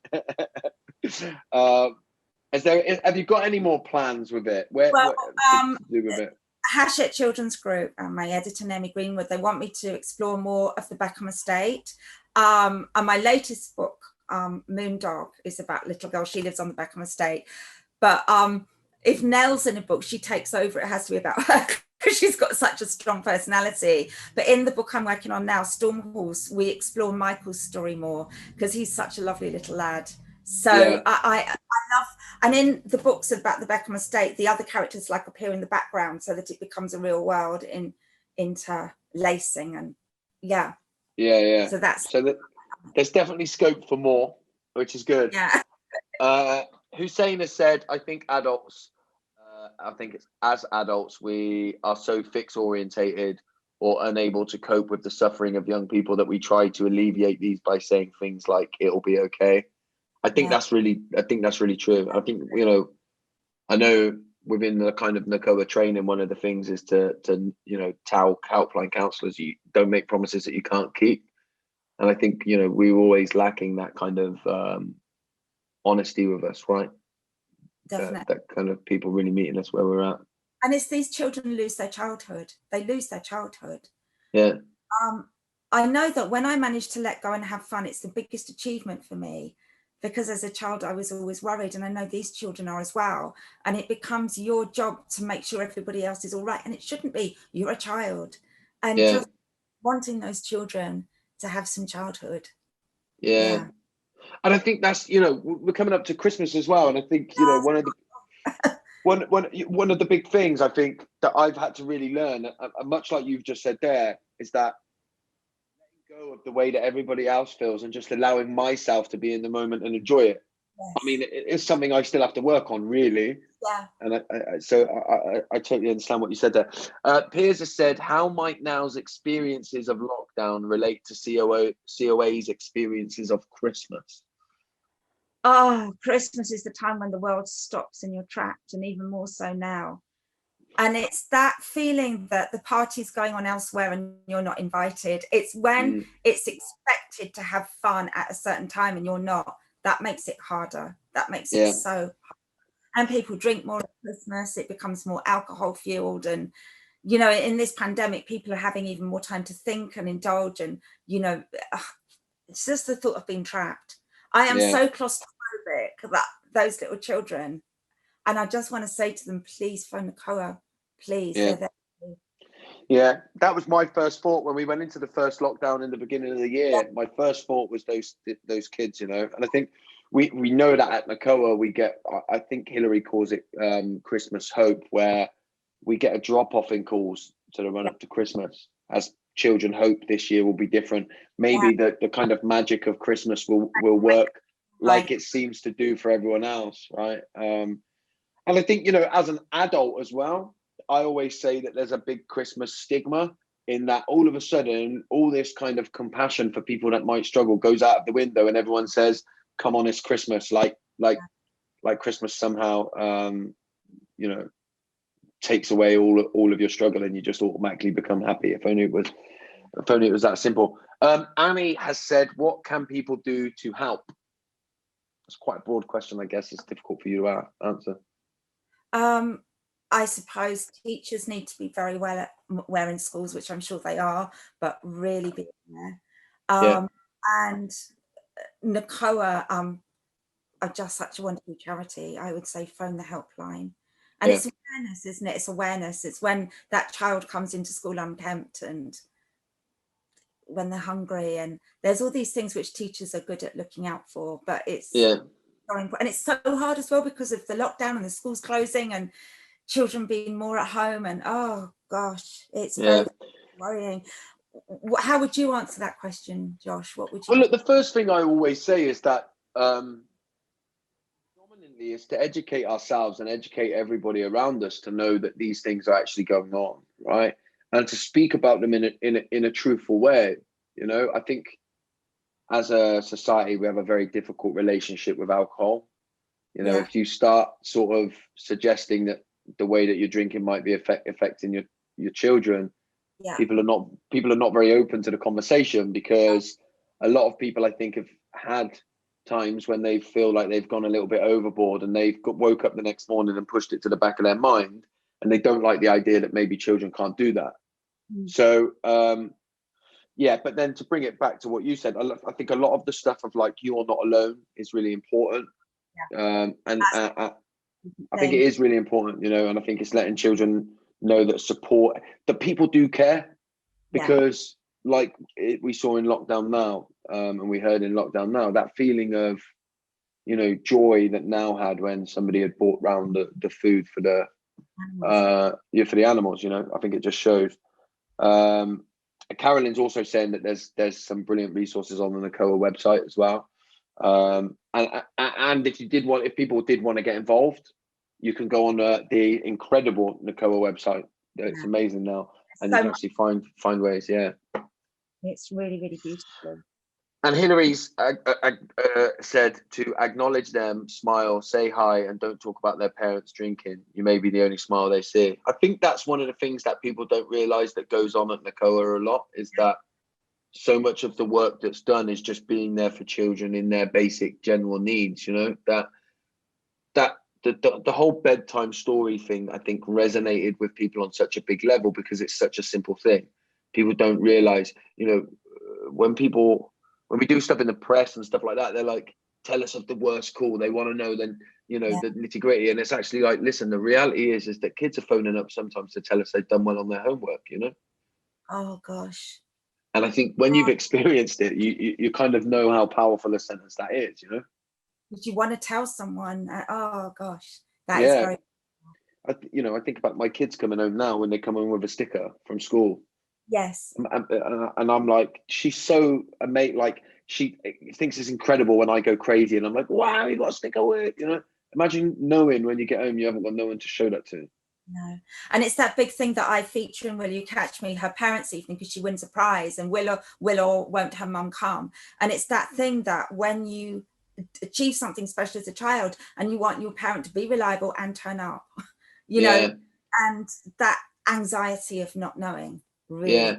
Have you got any more plans with it? What to do with it? Hachette Children's Group and my editor, Naomi Greenwood, they want me to explore more of the Beckham estate. And my latest book, Moondog, is about a little girl. She lives on the Beckham estate. But if Nell's in a book, she takes over. It has to be about her because she's got such a strong personality. But in the book I'm working on now, Stormhorse, we explore Michael's story more because he's such a lovely little lad. So yeah. I love, and in the books about the Beckham estate, the other characters like appear in the background so that it becomes a real world in interlacing, and yeah. So there's definitely scope for more, which is good. Yeah. Hussein has said, I think adults, as adults, we are so fix orientated or unable to cope with the suffering of young people that we try to alleviate these by saying things like it'll be okay. I think that's really true. I think, I know within the kind of NACOA training, one of the things is to tell helpline counsellors, you don't make promises that you can't keep. And I think, we're always lacking that kind of honesty with us, right? Definitely. That kind of people really meeting us where we're at. And it's these children lose their childhood. They lose their childhood. Yeah. I know that when I manage to let go and have fun, it's the biggest achievement for me. Because as a child, I was always worried, and I know these children are as well. And it becomes your job to make sure everybody else is all right. And it shouldn't be. You're a child. And just wanting those children to have some childhood. Yeah. And I think that's, we're coming up to Christmas as well. And I think, one of the big things I think that I've had to really learn, much like you've just said there, is that go of the way that everybody else feels and just allowing myself to be in the moment and enjoy it. Yes. I mean, it's something I still have to work on, really. Yeah. And I totally understand what you said there. Piers has said, how might now's experiences of lockdown relate to COA's experiences of Christmas? Oh, Christmas is the time when the world stops and you're trapped, and even more so now. And it's that feeling that the party's going on elsewhere and you're not invited. It's when it's expected to have fun at a certain time and you're not. That makes it harder. That makes it so hard. And people drink more at Christmas. It becomes more alcohol fueled. And, in this pandemic, people are having even more time to think and indulge. And, it's just the thought of being trapped. I am so claustrophobic that those little children, and I just want to say to them, please phone COA. Please. Yeah, that was my first thought when we went into the first lockdown in the beginning of the year. My first thought was those kids, and I think we know that at NACOA we get, I think Hillary calls it Christmas hope, where we get a drop off in calls to the run up to Christmas, as children hope this year will be different. Maybe the kind of magic of Christmas will work like it seems to do for everyone else, right? And I think, as an adult as well, I always say that there's a big Christmas stigma in that all of a sudden, all this kind of compassion for people that might struggle goes out of the window, and everyone says, come on, it's Christmas, like Christmas somehow, takes away all of your struggle and you just automatically become happy. If only it was that simple. Annie has said, what can people do to help? That's quite a broad question, I guess. It's difficult for you to answer. I suppose teachers need to be very well at wearing schools, which I'm sure they are, but really be there. And NACOA are just such a wonderful charity. I would say phone the helpline. And it's awareness, isn't it? It's awareness. It's when that child comes into school unkempt, and when they're hungry, and there's all these things which teachers are good at looking out for, but it's Yeah. so important. And it's so hard as well because of the lockdown and the schools closing and children being more at home, and oh gosh, it's very worrying. How would you answer that question, Josh? What would you? Well, look, the first thing I always say is that dominantly is to educate ourselves and educate everybody around us to know that these things are actually going on, right? And to speak about them in a truthful way. You know, I think as a society we have a very difficult relationship with alcohol. You know, if you start sort of suggesting that the way that you're drinking might be affecting your children, people are not very open to the conversation, because a lot of people, I think, have had times when they feel like they've gone a little bit overboard, and they've woke up the next morning and pushed it to the back of their mind, and they don't like the idea that maybe children can't do that. So but then to bring it back to what you said, I think a lot of the stuff of like you're not alone is really important. I think it is really important, you know, and I think it's letting children know that people do care, because like we saw in lockdown now, and we heard in lockdown now, that feeling of, you know, joy that Now had when somebody had brought round the food for the for the animals, you know, I think it just shows. Carolyn's also saying that there's some brilliant resources on the COA website as well. And if people did want to get involved, you can go on the incredible COA website. It's amazing now, and you can actually find ways. It's really, really beautiful. And Hillary's said to acknowledge them, smile, say hi, and don't talk about their parents drinking. You may be the only smile they see. I think that's one of the things that people don't realise that goes on at NCOA a lot, is that so much of the work that's done is just being there for children in their basic general needs. You know, that the whole bedtime story thing, I think, resonated with people on such a big level because it's such a simple thing. People don't realise, you know, when we do stuff in the press and stuff like that, they're like, tell us of the worst call. They want to know then, you know, the nitty gritty. And it's actually like, listen, the reality is that kids are phoning up sometimes to tell us they've done well on their homework, you know? Oh gosh. And I think when you've experienced it, you kind of know how powerful a sentence that is, you know? Would you want to tell someone? Oh gosh, that is very. I think about my kids coming home now when they come home with a sticker from school. Yes. And I'm like, she's so amazing. Like, she thinks it's incredible when I go crazy, and I'm like, wow, you got a sticker work, you know? Imagine knowing when you get home you haven't got no one to show that to. No. And it's that big thing that I feature in Will You Catch Me, her parents' evening, because she wins a prize, and will or won't her mum come. And it's that thing that when you achieve something special as a child and you want your parent to be reliable and turn up, you know, and that anxiety of not knowing. Really.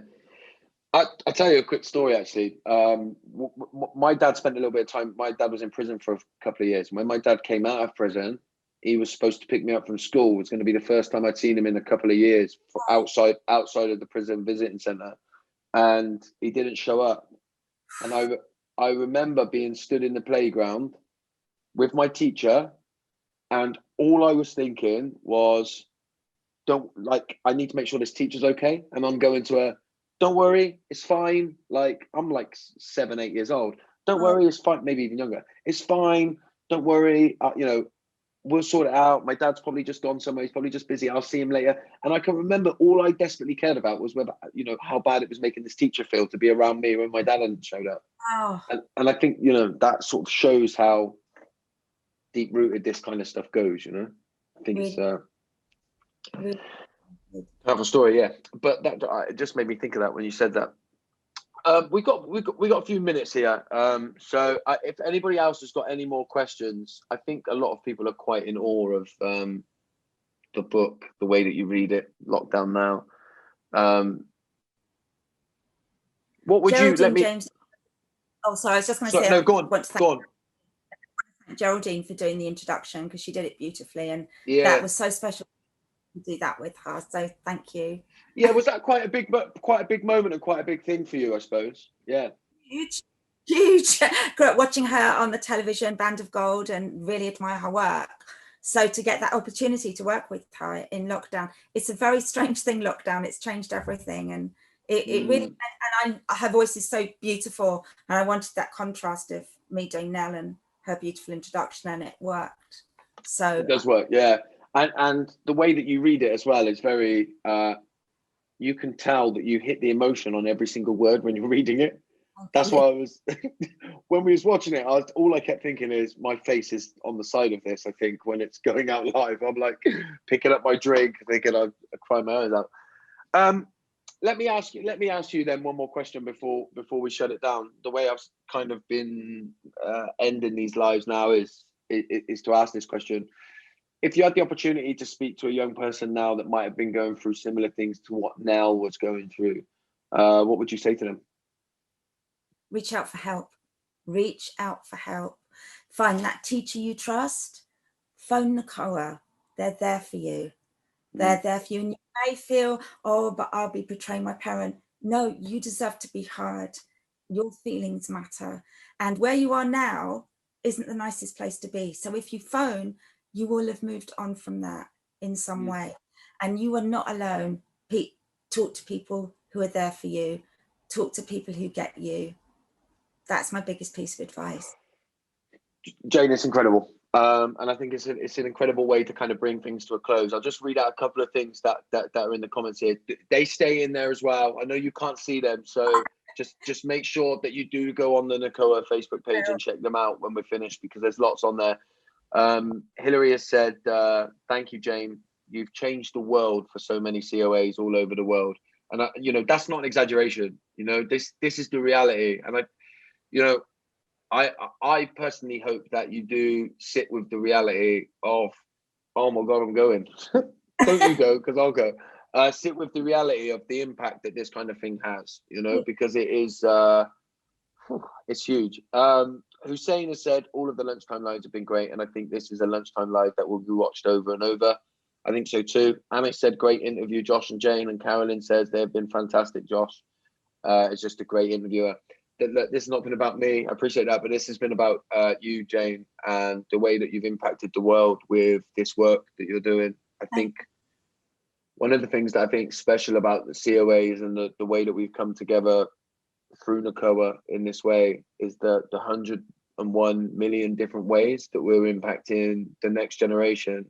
I'll tell you a quick story, actually. My dad spent a little bit of time. My dad was in prison for a couple of years. When my dad came out of prison, he was supposed to pick me up from school. It was going to be the first time I'd seen him in a couple of years outside of the prison visiting centre, and he didn't show up. And I remember being stood in the playground with my teacher, and all I was thinking was, I need to make sure this teacher's okay. And I'm going to her, don't worry, it's fine. Like, I'm like 7, 8 years old. Don't worry, it's fine. Maybe even younger. It's fine. Don't worry. You know, we'll sort it out. My dad's probably just gone somewhere. He's probably just busy. I'll see him later. And I can remember all I desperately cared about was whether, you know, how bad it was making this teacher feel to be around me when my dad hadn't showed up. Oh. And I think, you know, that sort of shows how deep rooted this kind of stuff goes, you know. I think it's powerful story, but that it just made me think of that when you said that. We got a few minutes here, so if anybody else has got any more questions, I think a lot of people are quite in awe of the book, the way that you read it, Lockdown Now. What would Geraldine, you let me? James. Oh, sorry, I was just going to say. No, go on. Geraldine for doing the introduction, because she did it beautifully, and that was so special to do that with her. So thank you. Yeah, was that quite a big moment and quite a big thing for you, I suppose? Yeah. Huge. Grew up watching her on the television, Band of Gold, and really admire her work. So to get that opportunity to work with her in lockdown, it's a very strange thing, lockdown. It's changed everything, and It really, and her voice is so beautiful, and I wanted that contrast of me doing Nell and her beautiful introduction, and it worked. So it does work, yeah. And the way that you read it as well is very, you can tell that you hit the emotion on every single word when you're reading it. That's why I was, when we was watching it, all I kept thinking is my face is on the side of this. I think when it's going out live, I'm like picking up my drink, thinking I cry my eyes out. Let me ask you then one more question before we shut it down. The way I've kind of been ending these lives now is to ask this question. If you had the opportunity to speak to a young person now that might have been going through similar things to what Nell was going through, what would you say to them? Reach out for help. Reach out for help. Find that teacher you trust. Phone the COA. They're there for you. They're there for you. And you may feel, oh, but I'll be betraying my parent. No, you deserve to be heard. Your feelings matter. And where you are now isn't the nicest place to be. So if you phone, you will have moved on from that in some way. And you are not alone. Talk to people who are there for you. Talk to people who get you. That's my biggest piece of advice. Jane, it's incredible. And I think it's an incredible way to kind of bring things to a close. I'll just read out a couple of things that are in the comments here. They stay in there as well. I know you can't see them, so just make sure that you do go on the ACOA Facebook page and check them out when we're finished, because there's lots on there. Hillary has said, thank you, Jane. You've changed the world for so many COAs all over the world. And that's not an exaggeration. This is the reality. And I personally hope that you do sit with the reality of, oh my God, I'm going. Don't you go, because I'll go. Sit with the reality of the impact that this kind of thing has, because it is, it's huge. Hussein has said all of the lunchtime lives have been great, and I think this is a lunchtime live that will be watched over and over. I think so too. Amish said great interview, Josh and Jane, and Carolyn says they've been fantastic, Josh. It's just a great interviewer. Look, this has not been about me. I appreciate that, but this has been about you, Jane, and the way that you've impacted the world with this work that you're doing. I think one of the things that I think is special about the COAs and the way that we've come together through ACOA in this way is the 101 million different ways that we're impacting the next generation.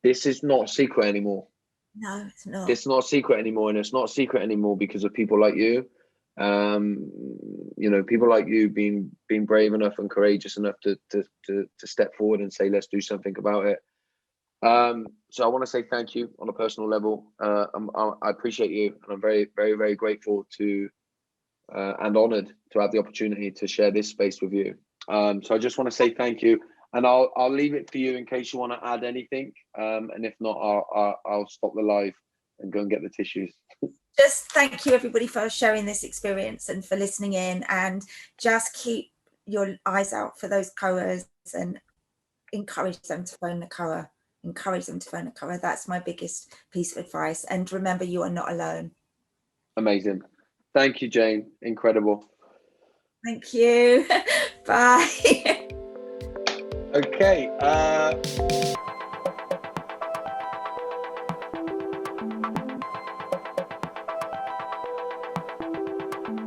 This is not a secret anymore. No, it's not. It's not a secret anymore, and it's not a secret anymore because of people like you. People like you being brave enough and courageous enough to step forward and say, let's do something about it. So I want to say thank you on a personal level. I appreciate you, and I'm very, very, very grateful to and honored to have the opportunity to share this space with you. So I just want to say thank you, and I'll leave it for you in case you want to add anything. And if not, I'll stop the live and go and get the tissues. Just thank you, everybody, for sharing this experience and for listening in, and just keep your eyes out for those COAs and encourage them to phone the COA. Encourage them to phone the COA. That's my biggest piece of advice. And remember, you are not alone. Amazing. Thank you, Jane. Incredible. Thank you. Bye. Okay.